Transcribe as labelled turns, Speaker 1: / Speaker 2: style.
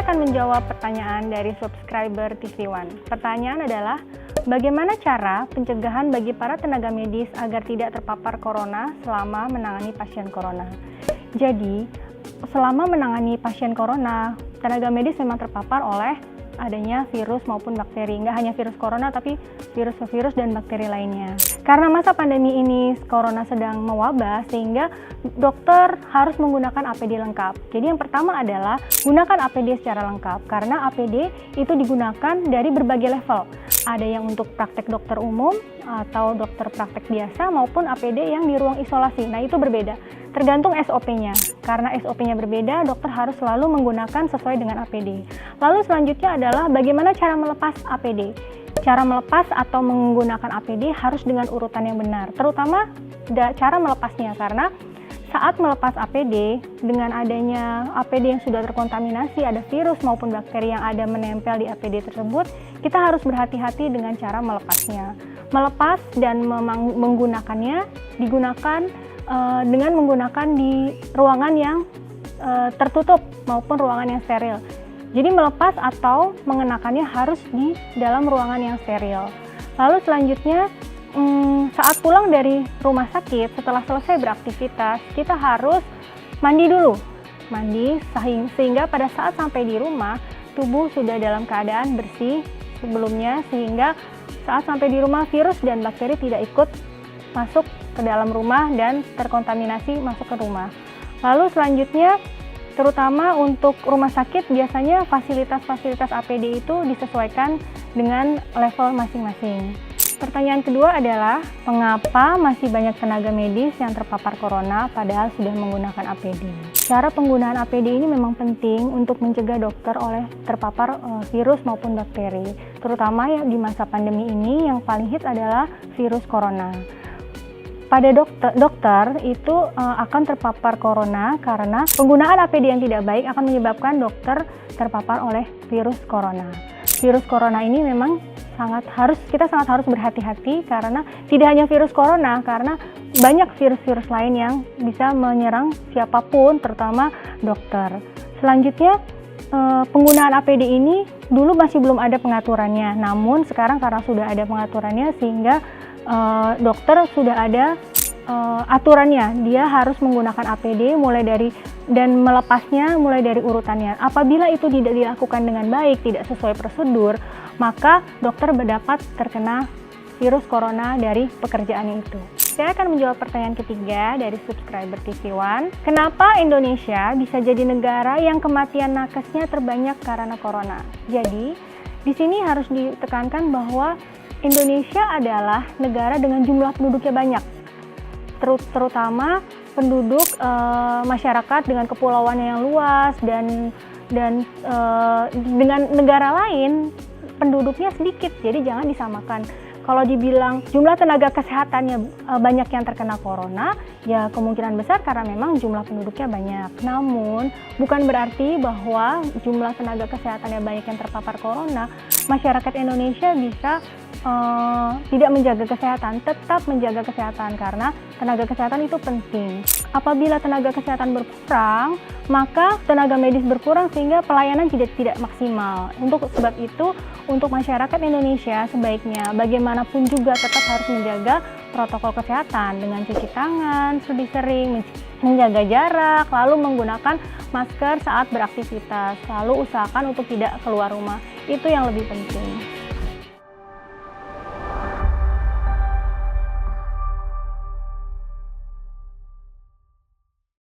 Speaker 1: akan menjawab pertanyaan dari subscriber TV One. Pertanyaan adalah, bagaimana cara pencegahan bagi para tenaga medis agar tidak terpapar corona selama menangani pasien corona? Jadi, selama menangani pasien corona, tenaga medis memang terpapar oleh adanya virus maupun bakteri. Nggak hanya virus corona, tapi virus dan bakteri lainnya. Karena masa pandemi ini corona sedang mewabah, sehingga dokter harus menggunakan APD lengkap. Jadi yang pertama adalah gunakan APD secara lengkap, karena APD itu digunakan dari berbagai level. Ada yang untuk praktek dokter umum atau dokter praktek biasa maupun APD yang di ruang isolasi. Nah, itu berbeda, tergantung SOP-nya. Karena SOP-nya berbeda, dokter harus selalu menggunakan sesuai dengan APD. Lalu selanjutnya adalah bagaimana cara melepas APD. Cara melepas atau menggunakan APD harus dengan urutan yang benar, terutama cara melepasnya, karena saat melepas APD, dengan adanya APD yang sudah terkontaminasi, ada virus maupun bakteri yang ada menempel di APD tersebut, kita harus berhati-hati dengan cara melepasnya. Melepas dan menggunakannya digunakan dengan menggunakan di ruangan yang tertutup maupun ruangan yang steril. Jadi melepas atau mengenakannya harus di dalam ruangan yang steril. Lalu selanjutnya, saat pulang dari rumah sakit, setelah selesai beraktivitas, kita harus mandi dulu. Mandi sehingga pada saat sampai di rumah, tubuh sudah dalam keadaan bersih sebelumnya, sehingga saat sampai di rumah virus dan bakteri tidak ikut masuk ke dalam rumah dan terkontaminasi masuk ke rumah. Lalu selanjutnya, terutama untuk rumah sakit, biasanya fasilitas-fasilitas APD itu disesuaikan dengan level masing-masing. Pertanyaan kedua adalah, mengapa masih banyak tenaga medis yang terpapar corona padahal sudah menggunakan APD? Cara penggunaan APD ini memang penting untuk mencegah dokter oleh terpapar virus maupun bakteri. Terutama ya di masa pandemi ini yang paling hits adalah virus corona. Pada dokter itu akan terpapar corona karena penggunaan APD yang tidak baik akan menyebabkan dokter terpapar oleh virus corona. Virus corona ini memang kita sangat harus berhati-hati, karena tidak hanya virus corona, karena banyak virus-virus lain yang bisa menyerang siapapun, terutama dokter. Selanjutnya, penggunaan APD ini dulu masih belum ada pengaturannya, namun sekarang karena sudah ada pengaturannya, sehingga dokter sudah ada aturannya. Dia harus menggunakan APD dan melepasnya mulai dari urutannya. Apabila itu tidak dilakukan dengan baik, tidak sesuai prosedur, maka dokter dapat terkena virus corona dari pekerjaannya itu. Saya akan menjawab pertanyaan ketiga dari subscriber TV One. Kenapa Indonesia bisa jadi negara yang kematian nakesnya terbanyak karena corona? Jadi, di sini harus ditekankan bahwa Indonesia adalah negara dengan jumlah penduduknya banyak, terutama penduduk masyarakat dengan kepulauan yang luas dan dengan negara lain penduduknya sedikit, jadi jangan disamakan. Kalau dibilang jumlah tenaga kesehatannya banyak yang terkena corona, ya kemungkinan besar karena memang jumlah penduduknya banyak. Namun bukan berarti bahwa jumlah tenaga kesehatannya banyak yang terpapar corona, masyarakat Indonesia bisa tidak menjaga kesehatan. Tetap menjaga kesehatan, karena tenaga kesehatan itu penting. Apabila tenaga kesehatan berkurang, maka tenaga medis berkurang sehingga pelayanan tidak maksimal. Untuk sebab itu, untuk masyarakat Indonesia sebaiknya bagaimanapun juga tetap harus menjaga protokol kesehatan dengan cuci tangan lebih sering, menjaga jarak, lalu menggunakan masker saat beraktivitas, lalu usahakan untuk tidak keluar rumah. Itu yang lebih penting.